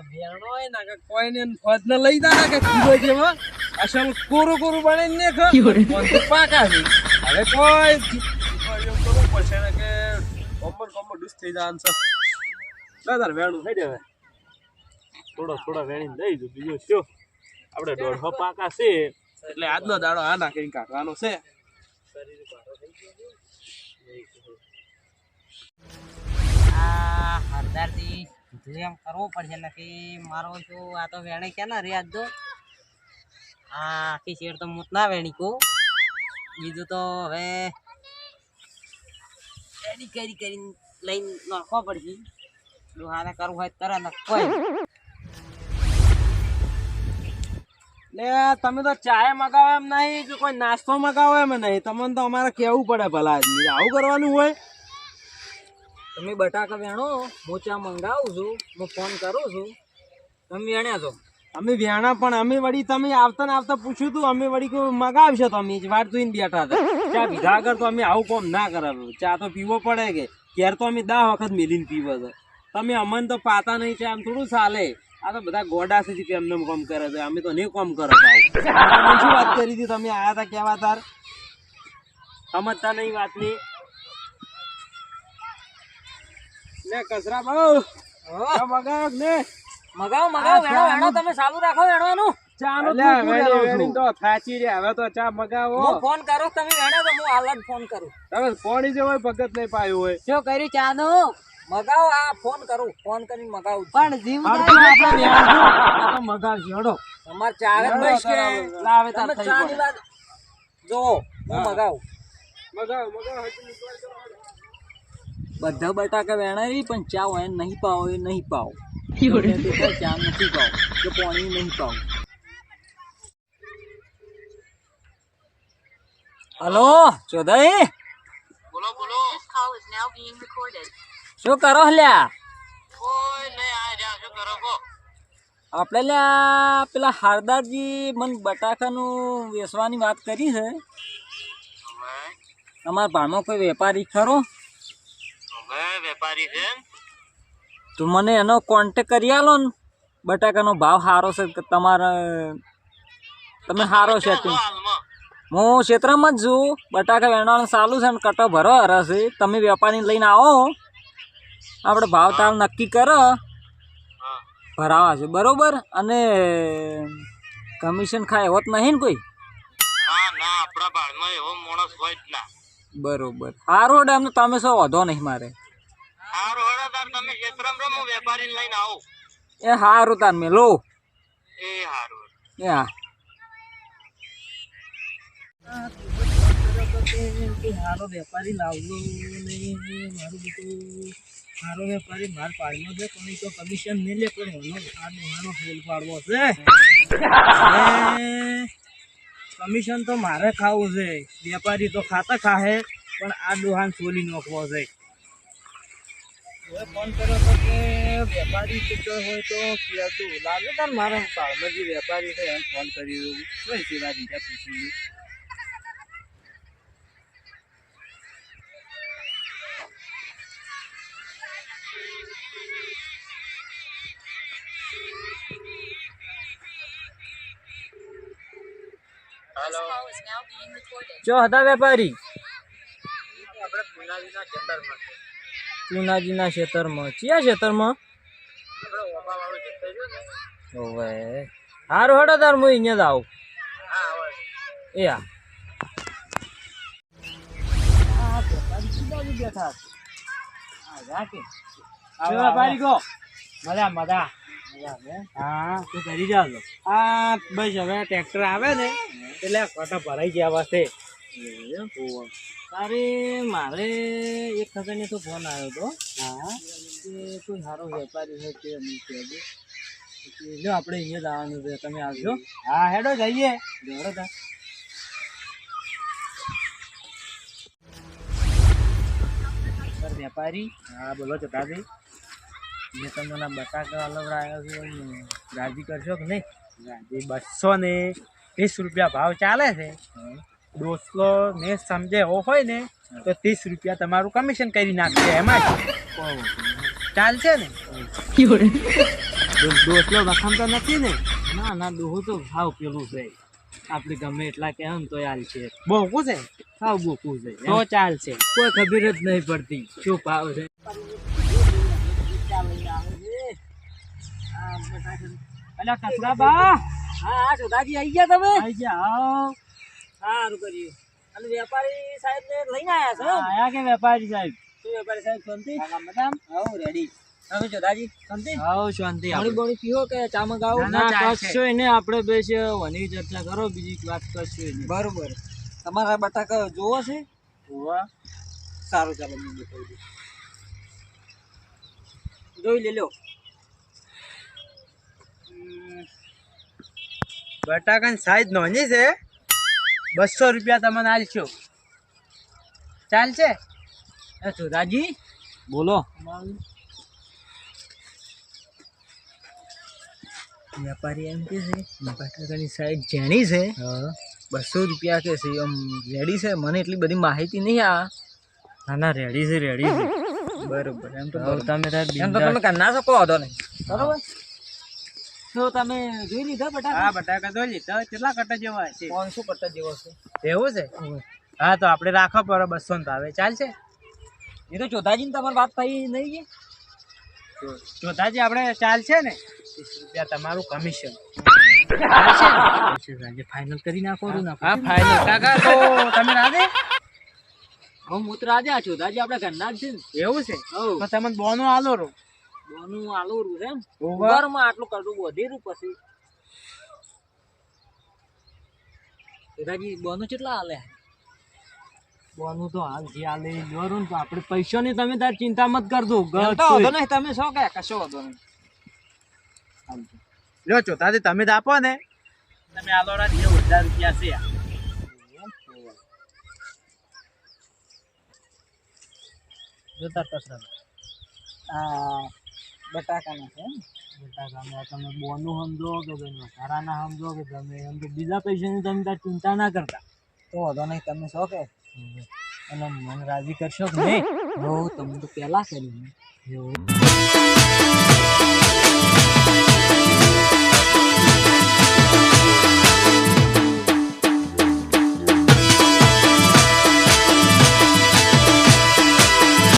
વેણો હોય ને કે કોઈને ફોજ ને લઈ જા કે કીધો છે હો અસલ કોરું બને ને કે ફોન તો પાકા છે હવે કોઈ એમ કરવું પડશે ને કે કોમ્બર ડિસ થઈ જાય આન્સર દાદા વેણું થઈ જાય થોડો વેણી દઈ દો બીજું શું આપણે 150 પાકા છે એટલે આજનો દાડો આ નાખીને કાઢવાનો છે હરદારથી કીધું એમ કરવું પડશે ને કે મારો શું આ તો વેણી કે ના રિયાજ દો આખી શેર તો મૂત ના વેણી કહું બીજું તો હવે રેડી કરીને લઈને નાખવા પડશે ડોહાને કરવું હોય કરે ને કોઈ લે તમે તો ચાય મગાવો એમ નહીં કે કોઈ નાસ્તો મગાવો એમ નહીં તમને તો અમારે કેવું પડે ભલા આદમી આવું કરવાનું હોય તમે બટાકા વેણો હું ચા મંગાવું છું હું ફોન કરું છું તમે વેણ્યા છો અમે વ્યાણા પણ અમે વળી તમે આવતા પૂછ્યું તું અમે વળી કોઈ મગાવશો તમે જ વાટ જોઈને બેઠા હતા ચા પીધા આગળ તો અમે આવું કોમ ના કરાવું ચા તો પીવો પડે કે ક્યારે તો અમે 10 વખત મેલીને પીવો છે તમે અમને તો પાતા નહીં છે આમ થોડું ચાલે આ તો બધા ગોડા છે કે એમને કામ કરે છે અમે તો નહીં કામ કરે શું વાત કરી હતી તમે આયા હતા કેવા તાર સમજતા નહીં વાતની ને કચરા ભાવ મગાવ ને મગાવો વેણો તમે ચાલુ રાખો વેણવાનું ચાનો તો થાચી રે હવે તો ચા મગાવો હું ફોન કરું તમે વેણો તો હું હાલ જ ફોન કરું તમે પાણી જે હોય ભગત નહીં પાયું હોય શું કર્યું ચાનો મગાવો આ ફોન કરું ફોન કરીને મગાવું પણ જીવ આપણે મગાવશું હડો તમાર ચાર જ બસ કે લાવે તાર તમે થઈ ચા ની વાત જો હું મગાવું મગાવ બધા બટાકા વેણાવી પણ ચા હોય નહીં પાવો એ નહીં પાવો ચા નથી પાવો કે પાણી નહીં પાવો હલો ચોધાઈ બોલો This call is now being recorded. શું કરો લ્યા કોઈ નહીં આ રહ્યા શું કરો કો આપણે લ્યા પેલા હારદારજી મને બટાકાનું વેચવાની વાત કરી છે તમારા ભાણમાં કોઈ વેપારી ખરો હવે વેપારી છે તો મને એનો કોન્ટેક કરી આલો ને બટાકાનો ભાવ સારો છે કે તમારે તમે સારો છે હું ક્ષેત્રમાં જ છું બટાકા વેણવાનું ચાલુ છે ને કટો ભરો હરશે તમે વેપારી લઈને આવો આપણે ભાવ તાલ નક્કી કરો ભરાવા છે બરોબર અને કમિશન ખાય એવો જ નહીં ને કોઈ ના આપણા બાળમાં એવો માણસ હોય જ ના બરોબર સારું એટલે એમને તમે શું વધો નહીં મારે સારું હળદાર તમે ક્ષેત્રમાં હું વેપારી લઈને આવું એ સારું તાર મેલો એ સારું એ હા સારો વેપારી લાવજો નહીં મારું બધું સારો વેપારી માર પાડનો છે પણ તો કમિશન નહીં લે પણ એનો ફૂલ પાડવો છે કમિશન તો મારે ખાવું છે વેપારી તો ખાતા ખાહે પણ આ દોહાન છોલી નાખવો છે ફોન કર્યો તો કે વેપારી ચૂક્યો હોય તો કહેતું લાગે તાર મારા પાડમાં જે વેપારી છે એમ ફોન કરી દઉં કઈ સેવા દીધા પૂછી hello This call is now being recorded. જો હતા વેપારી આપણે પુનાજીના ખેતરમાં છે પૂનાજીના ખેતરમાં ચિયા ખેતરમાં આપણે ઓબાવાળું ખેતર છે ને ઓવે હારું હડો તાર હું અહીંયા જ આવું હા હોય એ હા બેઠા વેપારી કો મજા હા તું કરી જાવ આ બસ હવે ટ્રેક્ટર આવે ને એટલે કટા ભરાઈ ગયા વાસ્તે તારે મારે એક ખબર તો ફોન આવ્યો હતો હા કે કોઈ સારો વેપારી હોય તે અમને કહેજો જો આપણે અહીંયા જવાનું છે તમે આવજો હા હેડો જઈએ જોડો તા સર વેપારી હા બોલો ચટાભાઈ મેં તમને બટાકા અલવડાવ્યો છું રાજી કરશો કે નહીં ગાંધી 220 રૂપિયા ભાવ ચાલે છે દોસ્તો ને સમજે એવો હોય ને તો 30 રૂપિયા તમારું કમિશન કરી નાખશે એમાં ચાલશે ને દોસ્તો વખામતો નથી ને? ના ના ડોહું તો ભાવ પેલું છે આપણે ગમે એટલા કહે ને તો હાલ છે બોકું છે ભાવ બોકું છે તો ચાલશે. કોઈ ખબર જ નહીં પડતી શું ભાવ છે. અલા કસરાબા, હા હા જોધાજી આવી ગયા તમે. આઈ ગયા. આવો. સારું કર્યું. અને વેપારી સાહેબ ને લઈને આવ્યા છો એમ? આયા કે વેપારી સાહેબ? શું વેપારી સાહેબ શાંતિ? બદામ હવ રેડી. તમે જોધાજી શાંતિ? આવો શાંતિ. પાણી બોણી પીવો કે ચા મંગાવો? ના, ના, કશું એને આપણે બેસ વની ચર્ચા કરો, બીજી વાત કશું નહીં. બરોબર. તમારા બટાકા જોવો છે? હોવા. સારું ચાલો હું બતાવી દઉં. જોઈ લે લ્યો. બટાકાની સાઈઝ નાની છે, 200 રૂપિયા તમને આલશો. ચાલશે? જોધાજી બોલો. વેપારી એમ કે છે બટાકાની સાઈઝ જેણી છે 200 રૂપિયા કે છે. આમ રેડી છે. મને એટલી બધી માહિતી નહીં આ. ના ના, રેડી છે, રેડી છે. બરોબર. એમ તો તમે એમ તો તમે કરના શકો વાંધો નહીં. બરોબર. તો તમે જોઈ લીધા બટાકા? હા, બટાકા તો લીધા. કેટલા કટ્ટા જેવા છે? 500 કટ્ટા જેવો છે. એવું છે? હા, તો આપણે રાખવા પડે 200 ને ભાવે. ચાલશે? એ તો ચોધાજીને તમારી વાત થઈ નહીં? ચોથાજી આપણે ચાલશે ને? 30 રૂપિયા તમારું કમિશન. ફાઇનલ કરી નાખો. હા, ફાઇનલ. કાકા તો તમે રાધે? હું તો રાજા ચોધાજી આપણે ઘરના જ છે ને. એવું છે? હવ. તો તમે બોનો આલો રો. બોનું આલું છે એમ. ઓવા. ઉભારમાં આટલું કરવું વધેરું પછી. ચોધાજી બોનું કેટલા હાલે? બોનું તો હાલ જે હાલે એ લ્યો રો ને. તો આપણે પૈસાની તમે તાર ચિંતા મત કરજો. એમ તો વાંધો નહીં. તમે શું કહે? કશો વાંધો નહીં. લ્યો ચોથાજી તમે જ આપો ને. તમે આલો રા 1000 રૂપિયા છે. જોતા કસરા આ બટાકાના છે એમ. બટાકામાં તમે બોનું સમજો કે ભાઈ વધારાના સમજો કે તમે એમ તો બીજા પૈસાની તમે તાર ચિંતા ના કરતા. તો વાંધો નહીં. તમે શું કહે? અને મને રાજી કરશો કે નહીં? હું તમને તો પહેલા કર્યું. એવું